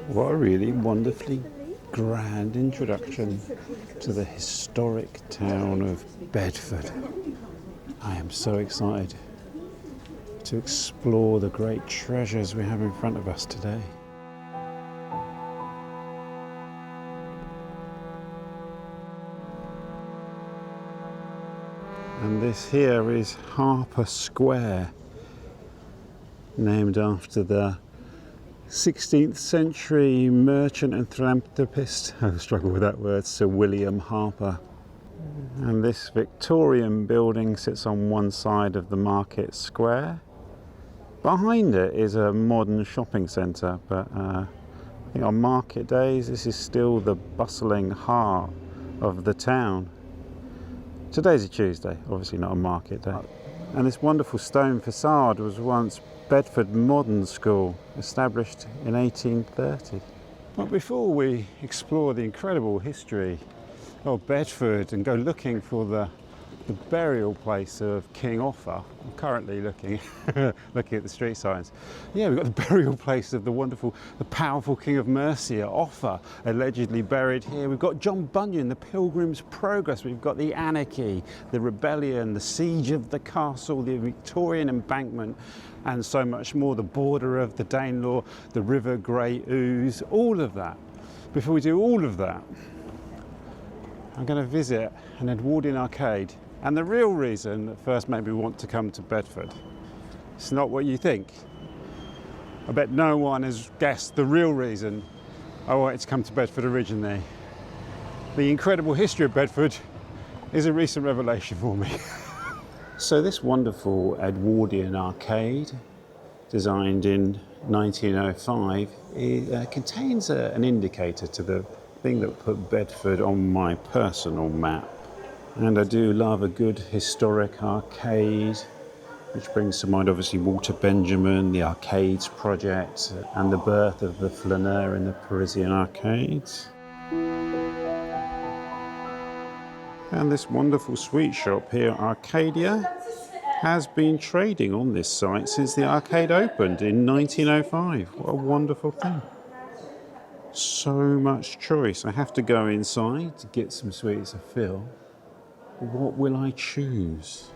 What a really wonderfully grand introduction to the historic town of Bedford. I am so excited to explore the great treasures we have in front of us today. And this here is Harper Square, named after the 16th century merchant and philanthropist, I struggle with that word, Sir William Harper. And this Victorian building sits on one side of the market square. Behind it is a modern shopping centre, but I think on market days this is still the bustling heart of the town. Today's a Tuesday, obviously not a market day. And this wonderful stone facade was once Bedford Modern School, established in 1830. But before we explore the incredible history of Bedford and go looking for the burial place of King Offa, I'm currently looking at the street signs. Yeah, we've got the burial place of the powerful King of Mercia, Offa, allegedly buried here. We've got John Bunyan, the Pilgrims Progress. We've got the Anarchy, the Rebellion, the Siege of the Castle, the Victorian embankment, and so much more. The border of the Danelaw, the River Great Ouse, all of that. Before we do all of that, I'm going to visit an Edwardian arcade. And the real reason that first made me want to come to Bedford, it's not what you think. I bet no one has guessed the real reason I wanted to come to Bedford originally. The incredible history of Bedford is a recent revelation for me. So this wonderful Edwardian arcade, designed in 1905, it contains an indicator to the thing that put Bedford on my personal map. And I do love a good historic arcade, which brings to mind obviously Walter Benjamin, the Arcades project, and the birth of the flaneur in the Parisian arcades. And this wonderful sweet shop here, Arcadia, has been trading on this site since the arcade opened in 1905. What a wonderful thing. So much choice. I have to go inside to get some sweets to fill. What will I choose?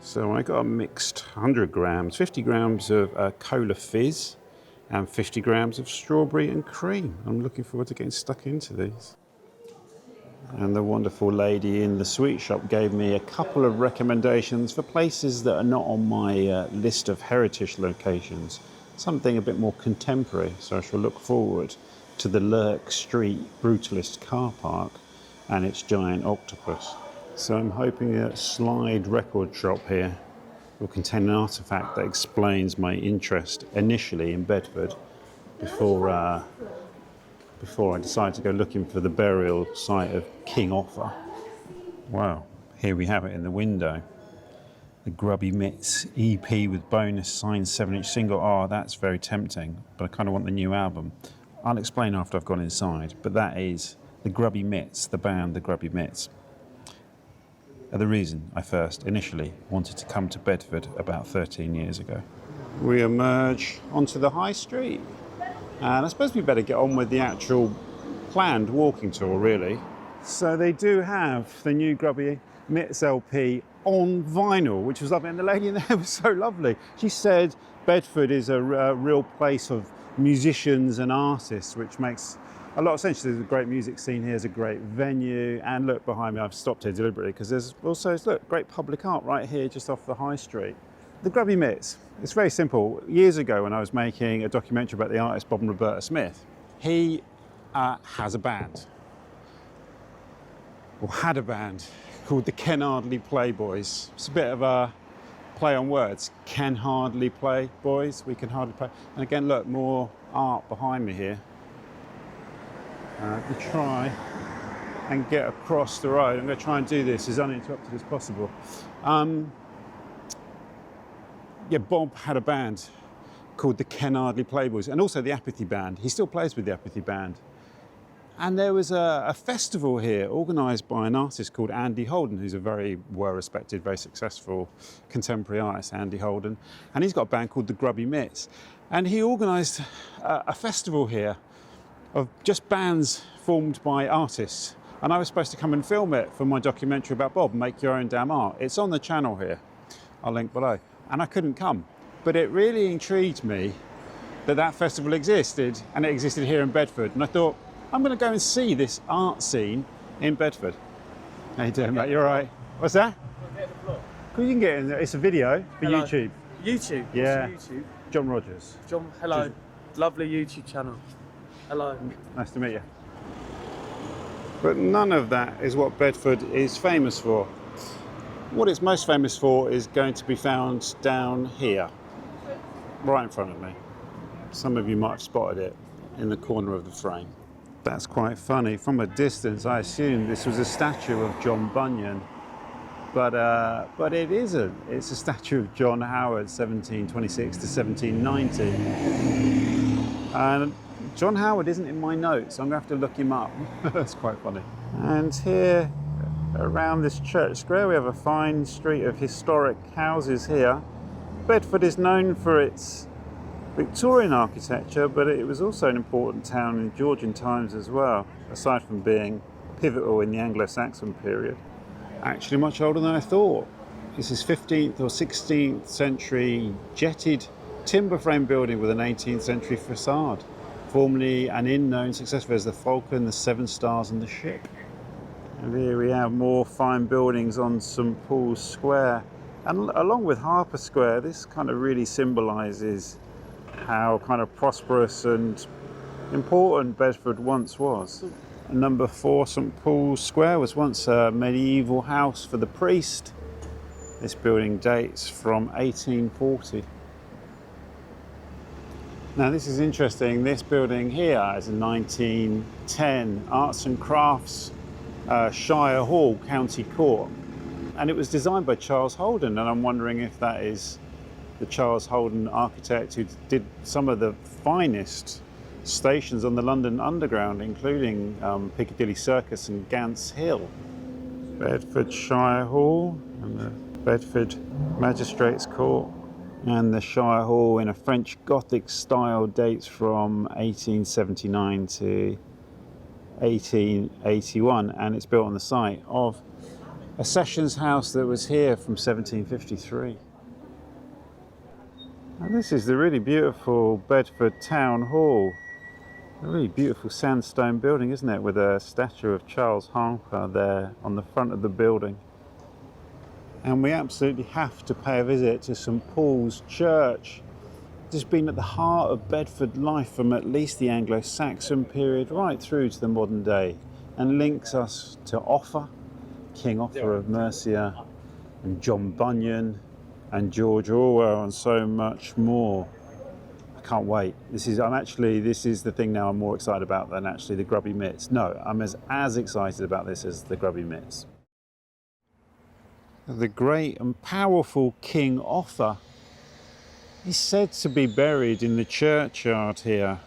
So I got a mixed 100 grams, 50 grams of cola fizz and 50 grams of strawberry and cream. I'm looking forward to getting stuck into these. And the wonderful lady in the sweet shop gave me a couple of recommendations for places that are not on my list of heritage locations. Something a bit more contemporary, so I shall look forward to the Lurk Street Brutalist car park and its giant octopus. So I'm hoping that Slide Record Shop here will contain an artefact that explains my interest initially in Bedford before I decide to go looking for the burial site of King Offa. Wow, here we have it in the window. The Grubby Mitts EP with bonus signed 7-inch single. Oh, that's very tempting, but I kind of want the new album. I'll explain after I've gone inside, but that is the Grubby Mitts, the band The Grubby Mitts. The reason I first initially wanted to come to Bedford about 13 years ago. We emerge onto the high street. And I suppose we better get on with the actual planned walking tour, really. So they do have the new Grubby Mitts LP on vinyl, which was lovely. And the lady in there was so lovely. She said Bedford is a real place of musicians and artists, which makes a lot of sense. There's a great music scene here, there's a great venue. And look behind me, I've stopped here deliberately because there's also, look, great public art right here just off the high street. The Grubby Mitts, it's very simple. Years ago when I was making a documentary about the artist Bob and Roberta Smith, he has a band, or had a band, called the Ken Hardley Playboys. It's a bit of a play on words. Ken Hardley Playboys, we can hardly play. And again, look, more art behind me here. To try and get across the road. I'm going to try and do this as uninterrupted as possible. Yeah, Bob had a band called the Ken Hardley Playboys, and also the Apathy Band. He still plays with the Apathy Band. And there was a festival here organised by an artist called Andy Holden, who's a very well-respected, very successful contemporary artist, Andy Holden. And he's got a band called the Grubby Mitts. And he organised a festival here of just bands formed by artists. And I was supposed to come and film it for my documentary about Bob, Make Your Own Damn Art. It's on the channel here. I'll link below. And I couldn't come. But it really intrigued me that that festival existed, and it existed here in Bedford. And I thought, I'm going to go and see this art scene in Bedford. How you doing, mate? You all right? What's that? You can get in there. It's a video for Hello. YouTube. YouTube? Yeah. What's YouTube? John Rogers. John, hello. Lovely YouTube channel. Hello. Nice to meet you. But none of that is what Bedford is famous for. What it's most famous for is going to be found down here, right in front of me. Some of you might have spotted it in the corner of the frame. That's quite funny. From a distance, I assumed this was a statue of John Bunyan, but it isn't. It's a statue of John Howard, 1726 to 1790. And John Howard isn't in my notes, so I'm going to have to look him up. That's quite funny. And here, around this church square, we have a fine street of historic houses here. Bedford is known for its Victorian architecture, but it was also an important town in Georgian times as well, aside from being pivotal in the Anglo-Saxon period. Actually much older than I thought. This is 15th or 16th century jetted timber frame building with an 18th century facade, formerly an inn known successfully as the Falcon, the Seven Stars and the Ship. And here we have more fine buildings on St Paul's Square, and along with Harper Square, this kind of really symbolises how kind of prosperous and important Bedford once was. Number 4 St Paul's Square was once a medieval house for the priest. This building dates from 1840. Now this is interesting. This building here is a 1910 Arts and Crafts Shire Hall, County Court. And it was designed by Charles Holden, and I'm wondering if that is the Charles Holden architect who did some of the finest stations on the London Underground, including Piccadilly Circus and Gants Hill. Bedfordshire Hall and the Bedford Magistrates Court. And the Shire Hall in a French Gothic style dates from 1879 to 1881, and it's built on the site of a sessions house that was here from 1753. And this is the really beautiful Bedford Town Hall. A really beautiful sandstone building, isn't it? With a statue of Charles Harper there on the front of the building. And we absolutely have to pay a visit to St Paul's Church. It's been at the heart of Bedford life from at least the Anglo-Saxon period right through to the modern day, and links us to Offa, King Offa of Mercia, and John Bunyan, and George Orwell, and so much more. I can't wait. This is the thing now I'm more excited about than actually the Grubby Mitts. No, I'm as excited about this as the Grubby Mitts. The great and powerful King Offa is said to be buried in the churchyard here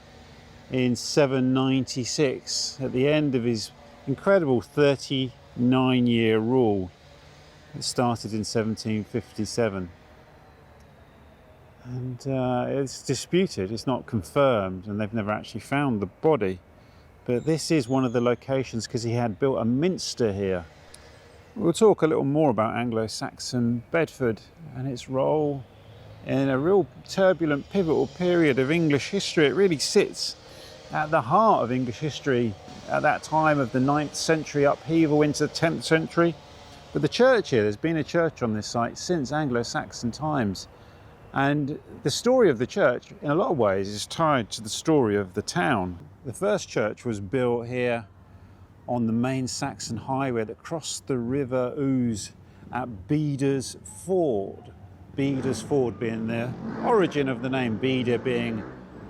in 796 at the end of his incredible 39-year rule. It started in 1757. And it's disputed, it's not confirmed, and they've never actually found the body. But this is one of the locations because he had built a minster here. We'll talk a little more about Anglo-Saxon Bedford and its role in a real turbulent, pivotal period of English history. It really sits at the heart of English history at that time of the 9th century upheaval into the 10th century. But the church here, there's been a church on this site since Anglo-Saxon times. And the story of the church, in a lot of ways, is tied to the story of the town. The first church was built here on the main Saxon highway that crossed the River Ouse at Bede's Ford. Bede's Ford being the origin of the name, Bede being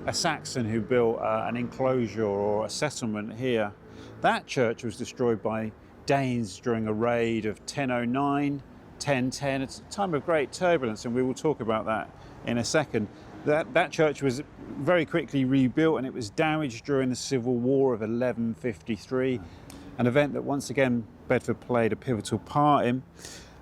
a Saxon who built an enclosure or a settlement here. That church was destroyed by Danes during a raid of 1009, 1010. It's a time of great turbulence, and we will talk about that in a second. That church was very quickly rebuilt, and it was damaged during the Civil War of 1153, an event that once again Bedford played a pivotal part in.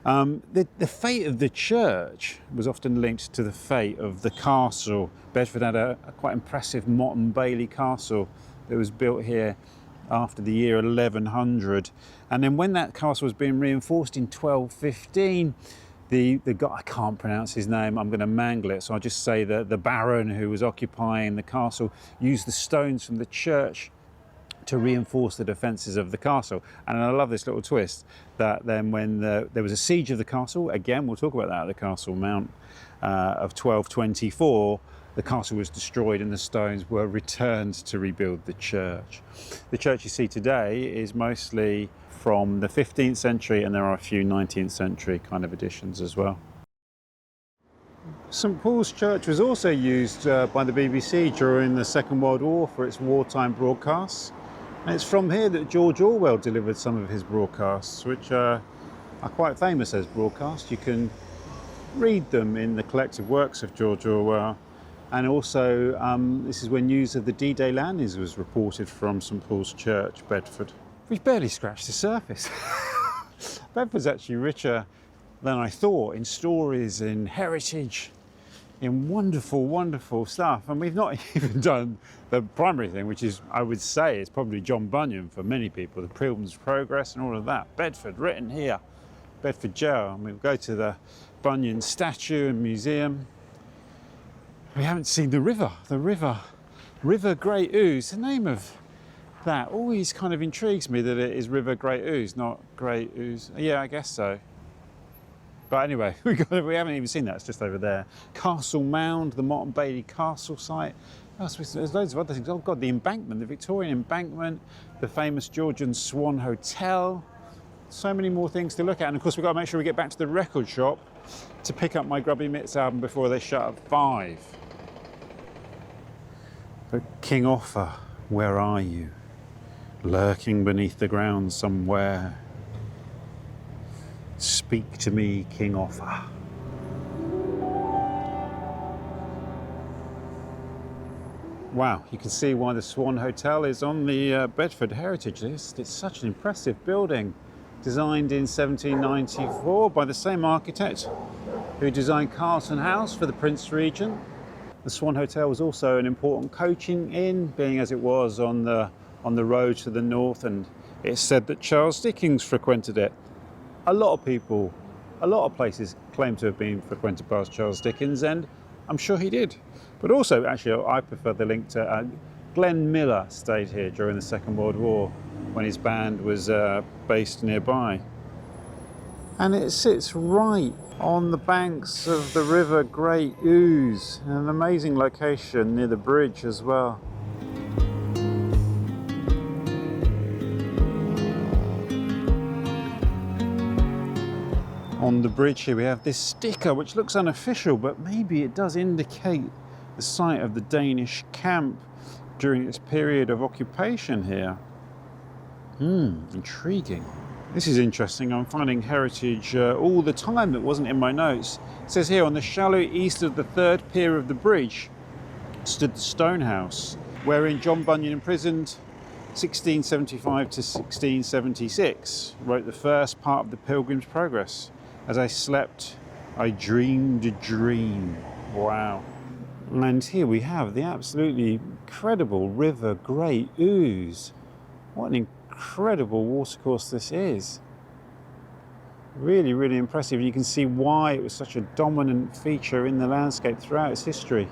The fate of the church was often linked to the fate of the castle. Bedford had a quite impressive Motte and Bailey castle that was built here after the year 1100, and then when that castle was being reinforced in 1215, the guy, I can't pronounce his name, I'm going to mangle it, so I'll just say that the baron who was occupying the castle used the stones from the church to reinforce the defences of the castle. And I love this little twist, that then when there was a siege of the castle, again we'll talk about that at the Castle Mount of 1224, the castle was destroyed and the stones were returned to rebuild the church. The church you see today is mostly from the 15th century, and there are a few 19th century kind of additions as well. St Paul's Church was also used by the BBC during the Second World War for its wartime broadcasts. And it's from here that George Orwell delivered some of his broadcasts, which are quite famous as broadcasts. You can read them in the collected works of George Orwell. And also, this is when news of the D-Day landings was reported from St Paul's Church, Bedford. We've barely scratched the surface. Bedford's actually richer than I thought in stories, in heritage, in wonderful, wonderful stuff. And we've not even done the primary thing, which is, I would say, is probably John Bunyan for many people, the Pilgrims Progress and all of that. Bedford, written here, Bedfordshire. And we'll go to the Bunyan statue and museum. We haven't seen the River Great Ouse. The name of that always kind of intrigues me, that it is River Great Ouse, not Great Ouse. Yeah, I guess so. But anyway, we haven't even seen that, it's just over there. Castle Mound, the Motte and Bailey Castle site. There's loads of other things. Oh God, the embankment, the Victorian embankment, the famous Georgian Swan Hotel. So many more things to look at. And of course, we've got to make sure we get back to the record shop to pick up my Grubby Mitts album before they shut at 5. But King Offa, where are you? Lurking beneath the ground somewhere. Speak to me, King Offa. Wow, you can see why the Swan Hotel is on the Bedford Heritage List. It's such an impressive building, designed in 1794 by the same architect who designed Carlton House for the Prince Regent. The Swan Hotel was also an important coaching inn, being as it was on the road to the north, and it's said that Charles Dickens frequented it. A lot of people, a lot of places claim to have been frequented by Charles Dickens, and I'm sure he did. But also, actually, I prefer the link to Glenn Miller stayed here during the Second World War when his band was based nearby. And it sits right on the banks of the River Great Ouse, an amazing location near the bridge as well. On the bridge here we have this sticker which looks unofficial, but maybe it does indicate the site of the Danish camp during its period of occupation here. Intriguing. This is interesting. I'm finding heritage all the time that wasn't in my notes. It says here, on the shallow east of the third pier of the bridge stood the stone house, wherein John Bunyan, imprisoned 1675 to 1676, wrote the first part of the Pilgrims Progress. As I slept, I dreamed a dream. Wow. And here we have the absolutely incredible River Great Ouse. What an incredible watercourse this is. Really, really impressive. You can see why it was such a dominant feature in the landscape throughout its history,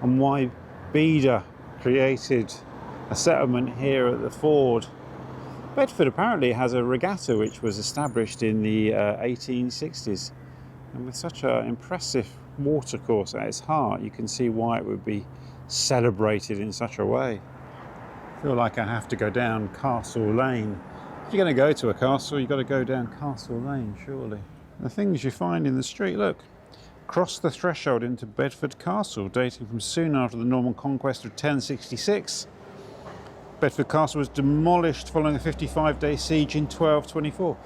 and why Beda created a settlement here at the ford. Bedford apparently has a regatta which was established in the 1860s, and with such an impressive watercourse at its heart, you can see why it would be celebrated in such a way. I feel like I have to go down Castle Lane. If you're going to go to a castle, you've got to go down Castle Lane, surely. The things you find in the street, look. Cross the threshold into Bedford Castle, dating from soon after the Norman conquest of 1066. Bedford Castle was demolished following a 55-day siege in 1224.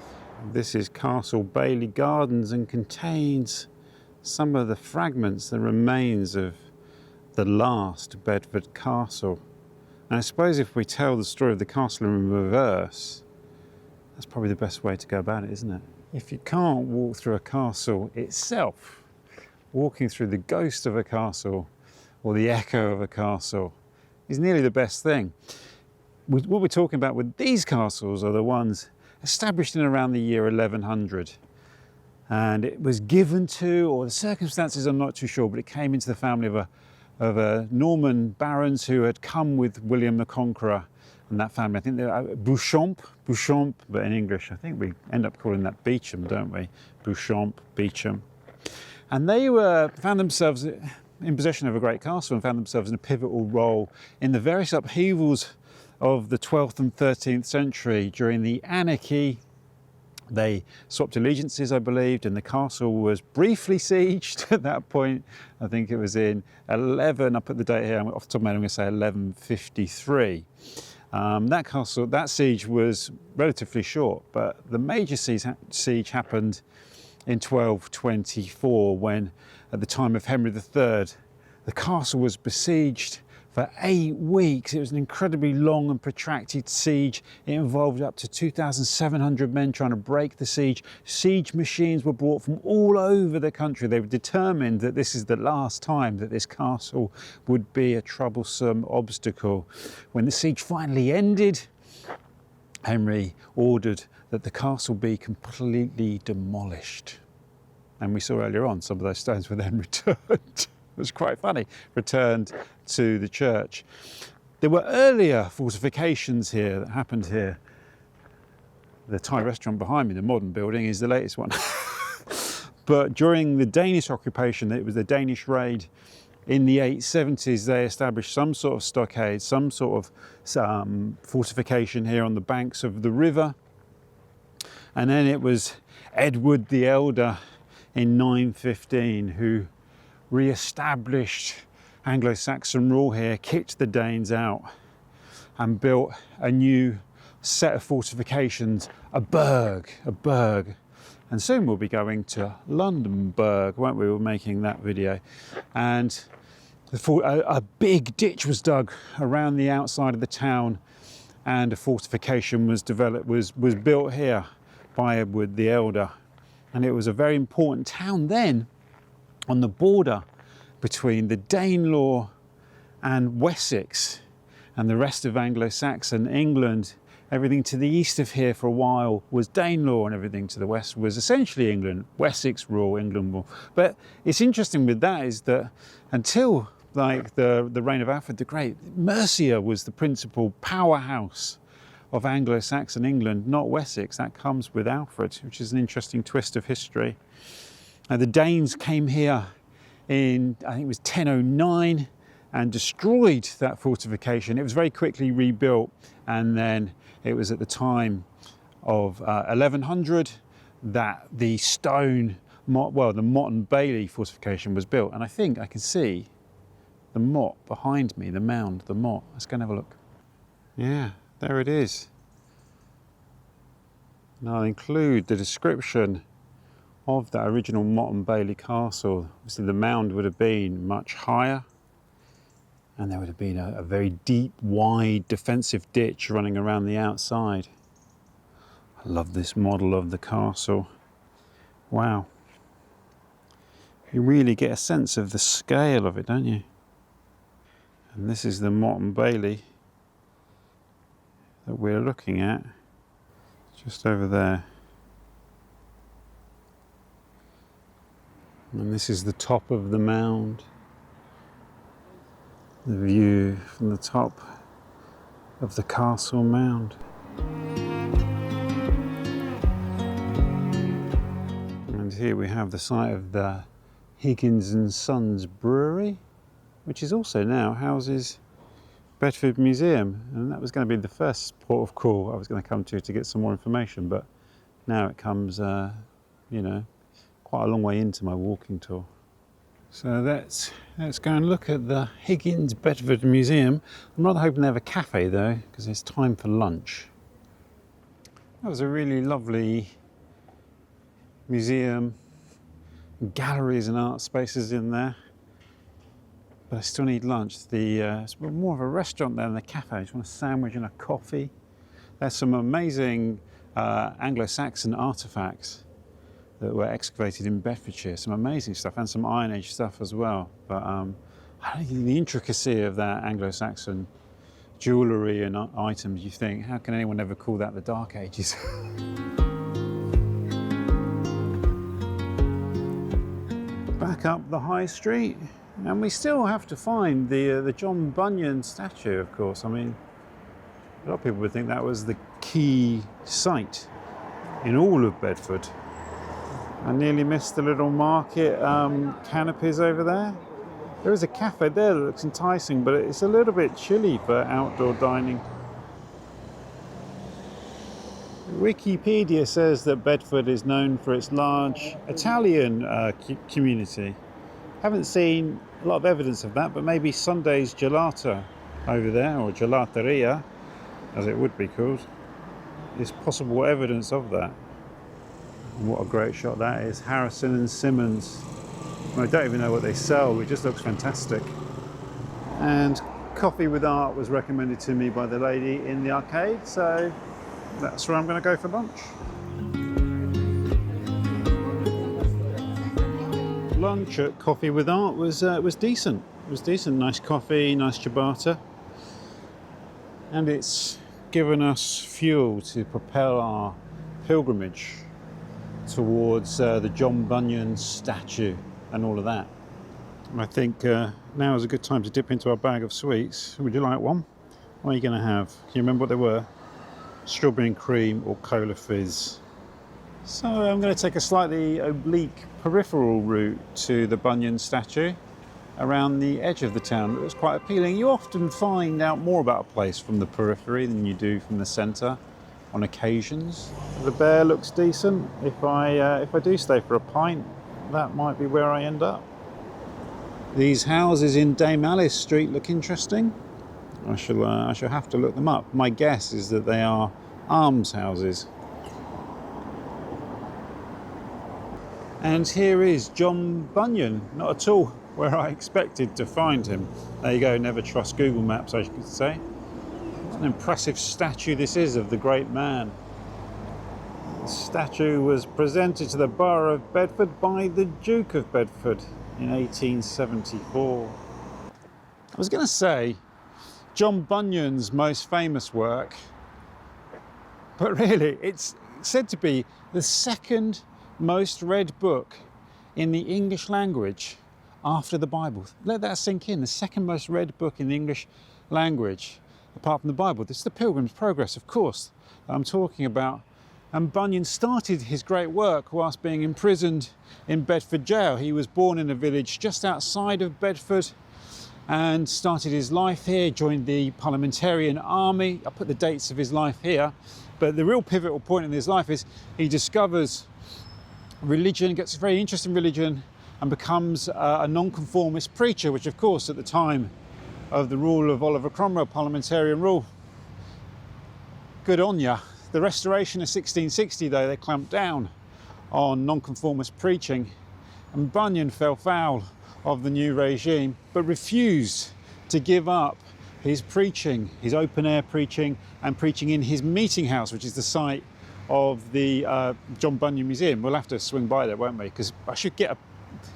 This is Castle Bailey Gardens and contains some of the fragments, the remains of the last Bedford Castle. And I suppose if we tell the story of the castle in reverse, that's probably the best way to go about it, isn't it? If you can't walk through a castle itself, walking through the ghost of a castle or the echo of a castle is nearly the best thing. What we're talking about with these castles are the ones established in around the year 1100. And it was given to, or the circumstances I'm not too sure, but it came into the family of a Norman barons who had come with William the Conqueror and that family. I think they're Beauchamp, but in English I think we end up calling that Beauchamp, don't we? Beauchamp. And they found themselves in possession of a great castle and found themselves in a pivotal role in the various upheavals of the 12th and 13th century during the anarchy. They swapped allegiances, I believed, and the castle was briefly sieged at that point. I think it was in 11, I put the date here, off the top of my head I'm going to say 1153. That siege was relatively short, but the major siege happened in 1224 when, at the time of Henry III, the castle was besieged for 8 weeks. It was an incredibly long and protracted siege. It involved up to 2,700 men trying to break the siege. Siege machines were brought from all over the country. They were determined that this is the last time that this castle would be a troublesome obstacle. When the siege finally ended, Henry ordered that the castle be completely demolished. And we saw earlier on some of those stones were then returned. It was quite funny, returned to the church. There were earlier fortifications here that happened here. The Thai restaurant behind me, the modern building, is the latest one. But during the Danish occupation, it was the Danish raid in the 870s, they established some sort of stockade, some sort of fortification here on the banks of the river. And then it was Edward the Elder in 915 who re-established Anglo-Saxon rule here, kicked the Danes out and built a new set of fortifications, a burg. And soon we'll be going to London Burg, won't we? We're making that video. And a big ditch was dug around the outside of the town and a fortification was built here by Edward the Elder. And it was a very important town then, on the border between the Danelaw and Wessex and the rest of Anglo-Saxon England. Everything to the east of here for a while was Danelaw, and everything to the west was essentially England. Wessex rule, England rule. But it's interesting with that is that until like the reign of Alfred the Great, Mercia was the principal powerhouse of Anglo-Saxon England, not Wessex. That comes with Alfred, which is an interesting twist of history. The Danes came here in, I think it was 1009, and destroyed that fortification. It was very quickly rebuilt, and then it was at the time of 1100 that the the Motte and Bailey fortification was built. And I think I can see the Motte behind me, the mound, the Motte. Let's go and have a look. Yeah, there it is. And I'll include the description of that original Motte and Bailey castle. Obviously the mound would have been much higher, and there would have been a very deep, wide defensive ditch running around the outside. I love this model of the castle. Wow. You really get a sense of the scale of it, don't you? And this is the Motte and Bailey that we're looking at, just over there. And this is the top of the mound. The view from the top of the castle mound. And here we have the site of the Higgins and Sons Brewery, which is also now houses Bedford Museum. And that was going to be the first port of call I was going to come to get some more information, but now it comes, you know, quite a long way into my walking tour. So let's go and look at the Higgins Bedford Museum. I'm rather hoping they have a cafe though, because it's time for lunch. That was a really lovely museum, galleries and art spaces in there. but I still need lunch. It's more of a restaurant than a cafe. I just want a sandwich and a coffee. There's some amazing Anglo-Saxon artefacts that were excavated in Bedfordshire. Some amazing stuff, and some Iron Age stuff as well. But I don't think the intricacy of that Anglo-Saxon jewellery and items, you think, how can anyone ever call that the Dark Ages? Back up the high street, and we still have to find the John Bunyan statue, of course. I mean, a lot of people would think that was the key site in all of Bedford. I nearly missed the little market canopies over there. There is a cafe there that looks enticing, but it's a little bit chilly for outdoor dining. Wikipedia says that Bedford is known for its large Italian community. Haven't seen a lot of evidence of that, but maybe Sunday's gelato over there, or gelateria, as it would be called, is possible evidence of that. And what a great shot that is. Harrison and Simmons. I don't even know what they sell, it just looks fantastic. And coffee with art was recommended to me by the lady in the arcade, so that's where I'm going to go for lunch. Lunch at Coffee with Art was decent. It was decent, nice coffee, nice ciabatta. And it's given us fuel to propel our pilgrimage towards the John Bunyan statue and all of that. And I think now is a good time to dip into our bag of sweets. Would you like one? What are you going to have? Can you remember what they were? Strawberry and cream or cola fizz. So I'm going to take a slightly oblique peripheral route to the Bunyan statue around the edge of the town. It was quite appealing. You often find out more about a place from the periphery than you do from the centre on occasions. The bear looks decent. If I do stay for a pint, that might be where I end up. These houses in Dame Alice Street look interesting. I shall have to look them up. My guess is that they are almshouses. And here is John Bunyan, not at all where I expected to find him. There you go, never trust Google Maps, I could say. What an impressive statue this is of the great man. The statue was presented to the Borough of Bedford by the Duke of Bedford in 1874. I was going to say John Bunyan's most famous work, but really it's said to be the second most read book in the English language after the Bible. Let that sink in. The second most read book in the English language apart from the Bible. This is the Pilgrims Progress, of course, that I'm talking about. And Bunyan started his great work whilst being imprisoned in Bedford jail. He was born in a village just outside of Bedford and started his life here, joined the parliamentarian army. I put the dates of his life here, but the real pivotal point in his life is he discovers religion, gets very interested in religion, and becomes a nonconformist preacher, which of course at the time of the rule of Oliver Cromwell, parliamentarian rule, good on ya. The Restoration of 1660 though, they clamped down on nonconformist preaching, and Bunyan fell foul of the new regime but refused to give up his preaching, his open air preaching, and preaching in his meeting house, which is the site of the John Bunyan Museum. We'll have to swing by there, won't we? Because I should get a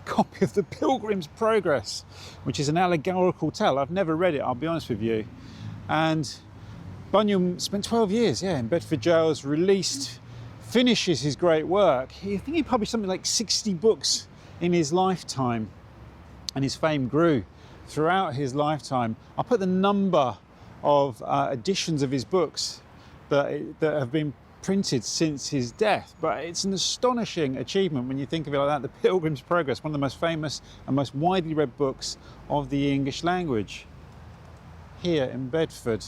copy of the Pilgrims Progress, which is an allegorical tale. I've never read it, I'll be honest with you. And Bunyan spent 12 years in Bedford jails, released, finishes his great work. I think he published something like 60 books in his lifetime, and his fame grew throughout his lifetime. I'll put the number of editions of his books that have been printed since his death, but it's an astonishing achievement when you think of it like that. The Pilgrims Progress, one of the most famous and most widely read books of the English language, here in Bedford.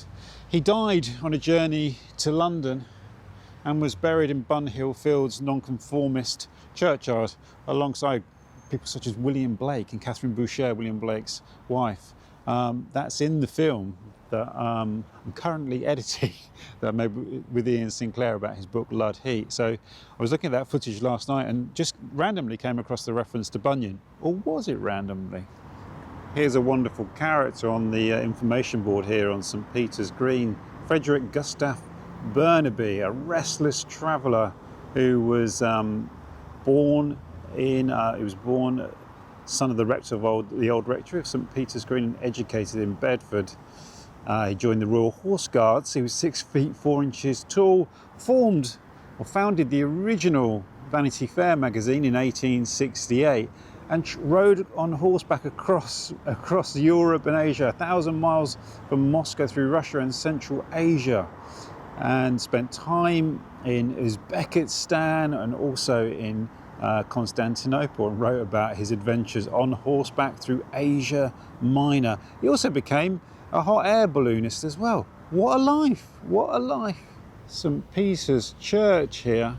He died on a journey to London and was buried in Bunhill Fields Nonconformist churchyard alongside people such as William Blake and Catherine Boucher, William Blake's wife. That's in the film that I'm currently editing that I made with Ian Sinclair about his book Blood Heat. So I was looking at that footage last night and just randomly came across the reference to Bunyan. Or was it randomly? Here's a wonderful character on the information board here on St Peter's Green. Frederick Gustav Burnaby, a restless traveller who was born son of the rector of the old rectory of St Peter's Green and educated in Bedford. He joined the Royal Horse Guards. He was 6 feet 4 inches tall, founded the original Vanity Fair magazine in 1868 and rode on horseback across Europe and Asia, 1,000 miles from Moscow through Russia and Central Asia, and spent time in Uzbekistan and also in Constantinople, and wrote about his adventures on horseback through Asia Minor. He also became a hot air balloonist as well. What a life! What a life! St Peter's Church here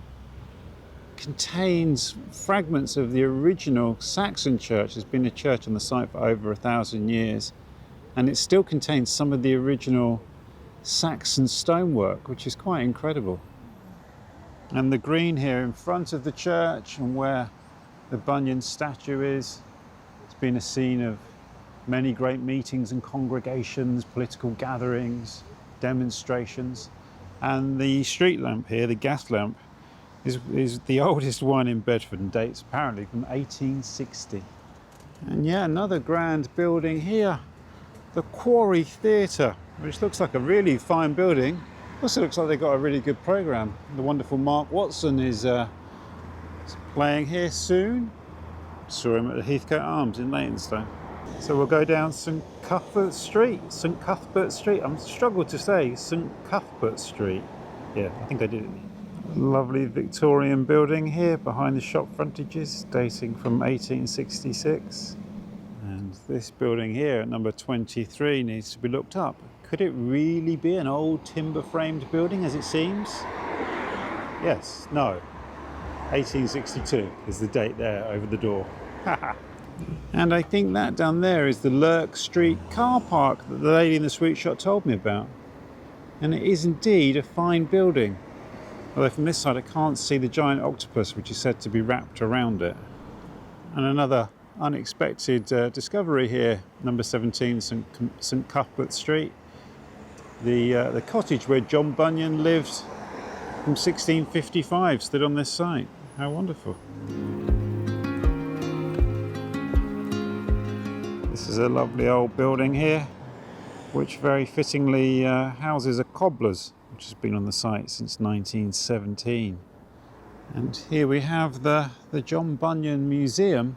contains fragments of the original Saxon church. There's been a church on the site for over 1,000 years, and it still contains some of the original Saxon stonework, which is quite incredible. And the green here in front of the church and where the Bunyan statue is, it's been a scene of many great meetings and congregations, political gatherings, demonstrations. And the street lamp here, the gas lamp, is the oldest one in Bedford and dates apparently from 1860. And yeah, another grand building here, the Quarry Theatre, which looks like a really fine building. Also looks like they've got a really good programme. The wonderful Mark Watson is playing here soon. Saw him at the Heathcote Arms in Leytonstone. So we'll go down St Cuthbert Street. St Cuthbert Street. I'm struggled to say St Cuthbert Street. Yeah, I think I did it. Lovely Victorian building here behind the shop frontages, dating from 1866. And this building here at number 23 needs to be looked up. Could it really be an old timber-framed building as it seems? Yes, no. 1862 is the date there over the door. And I think that down there is the Lurk Street car park that the lady in the sweet shop told me about. And it is indeed a fine building. Although from this side I can't see the giant octopus which is said to be wrapped around it. And another unexpected discovery here, number 17 St Cuthbert Street. The cottage where John Bunyan lived from 1655 stood on this site. How wonderful. This is a lovely old building here, which very fittingly houses a cobbler's, which has been on the site since 1917. And here we have the John Bunyan Museum,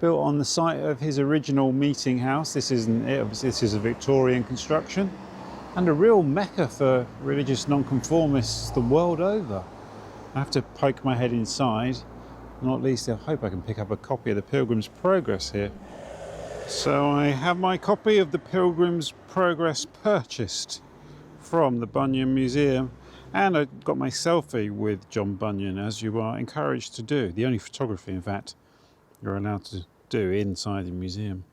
built on the site of his original meeting house. This isn't it, this is a Victorian construction, and a real mecca for religious nonconformists the world over. I have to poke my head inside, not least I hope I can pick up a copy of the Pilgrims Progress here. So I have my copy of the Pilgrims Progress purchased from the Bunyan Museum, and I got my selfie with John Bunyan, as you are encouraged to do. The only photography, in fact, you're allowed to do inside the museum.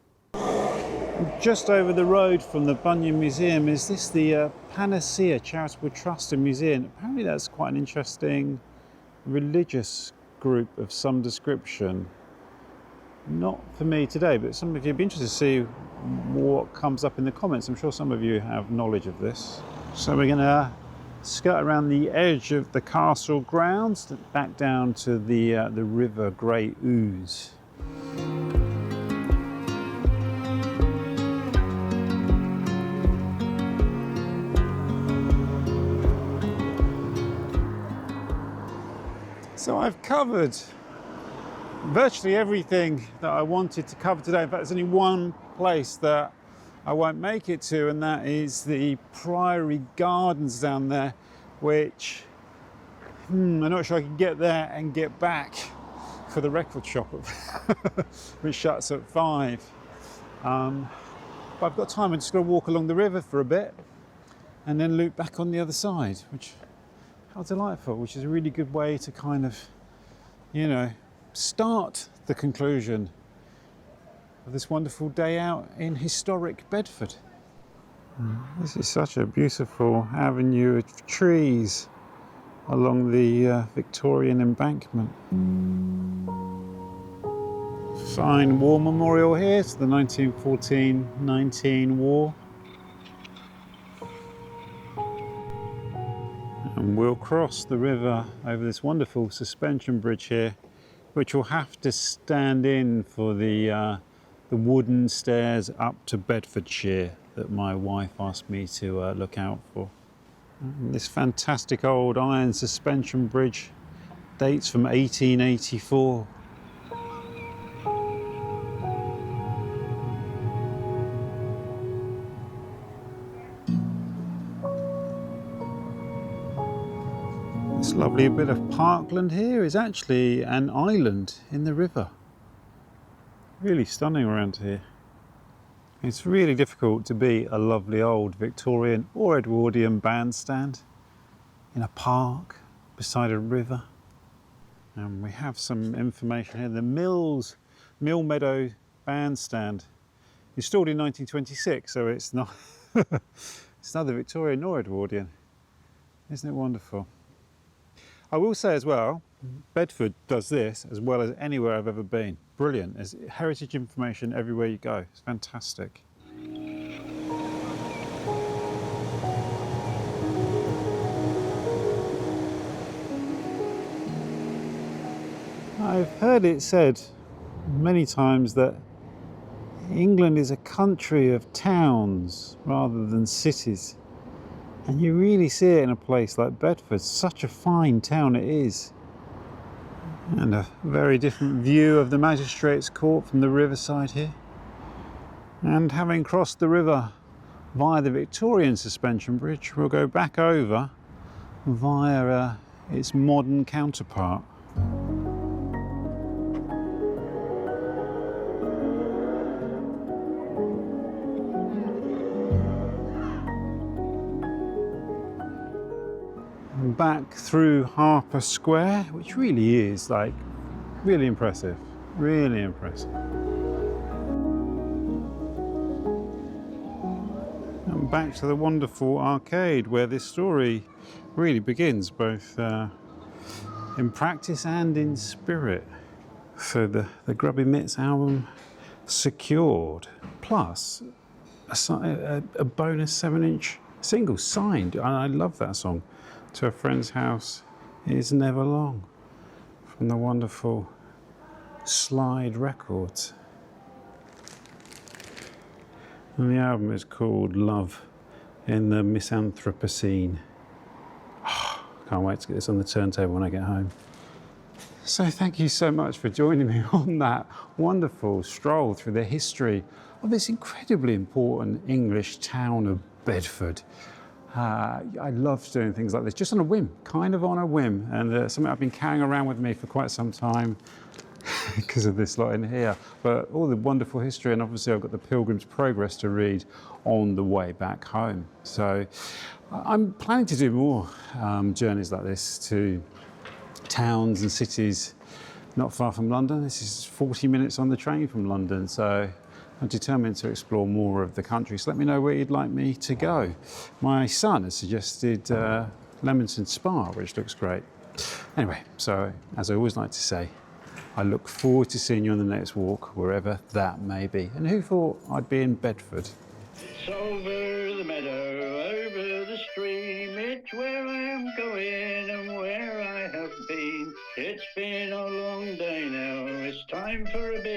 Just over the road from the Bunyan Museum is the Panacea Charitable Trust and Museum. Apparently that's quite an interesting religious group of some description. Not for me today, but some of you would be interested to see what comes up in the comments. I'm sure some of you have knowledge of this. So we're going to skirt around the edge of the castle grounds back down to the River Great Ouse. So I've covered virtually everything that I wanted to cover today. In fact, there's only one place that I won't make it to, and that is the Priory Gardens down there, which I'm not sure I can get there and get back for the record shop, which shuts at 5. But I've got time. I'm just going to walk along the river for a bit and then loop back on the other side, which, how delightful, which is a really good way to kind of, you know, start the conclusion of this wonderful day out in historic Bedford. This is such a beautiful avenue of trees along the Victorian embankment. Fine war memorial here to the 1914-19 war. And we'll cross the river over this wonderful suspension bridge here, which will have to stand in for the wooden stairs up to Bedfordshire that my wife asked me to look out for. And this fantastic old iron suspension bridge dates from 1884. This lovely bit of parkland here is actually an island in the river. Really stunning around here. It's really difficult to beat a lovely old Victorian or Edwardian bandstand in a park beside a river. And we have some information here. The Mill Meadow bandstand, installed in 1926, so it's not it's neither Victorian nor Edwardian. Isn't it wonderful? I will say as well, Bedford does this as well as anywhere I've ever been. Brilliant. There's heritage information everywhere you go. It's fantastic. I've heard it said many times that England is a country of towns rather than cities. And you really see it in a place like Bedford. Such a fine town it is. And a very different view of the Magistrates' Court from the riverside here. And having crossed the river via the Victorian suspension bridge, we'll go back over via its modern counterpart. Back through Harper Square, which really is like really impressive, really impressive. And back to the wonderful arcade where this story really begins, both in practice and in spirit. So the Grubby Mitts album secured, plus a bonus 7-inch single signed. I love that song. To a Friend's House Is Never Long, from the wonderful Slide Records. And the album is called Love in the Misanthropocene. Oh, can't wait to get this on the turntable when I get home. So thank you so much for joining me on that wonderful stroll through the history of this incredibly important English town of Bedford. I love doing things like this, just on a whim, kind of on a whim, and something I've been carrying around with me for quite some time because of this lot in here. But all the wonderful history, and obviously I've got the Pilgrims Progress to read on the way back home. So I'm planning to do more journeys like this to towns and cities not far from London. This is 40 minutes on the train from London, so I'm determined to explore more of the country, so let me know where you'd like me to go. My son has suggested Leamington Spa, which looks great. Anyway, so as I always like to say, I look forward to seeing you on the next walk, wherever that may be. And who thought I'd be in Bedford? It's over the meadow, over the stream, it's where I am going and where I have been. It's been a long day now, it's time for a bit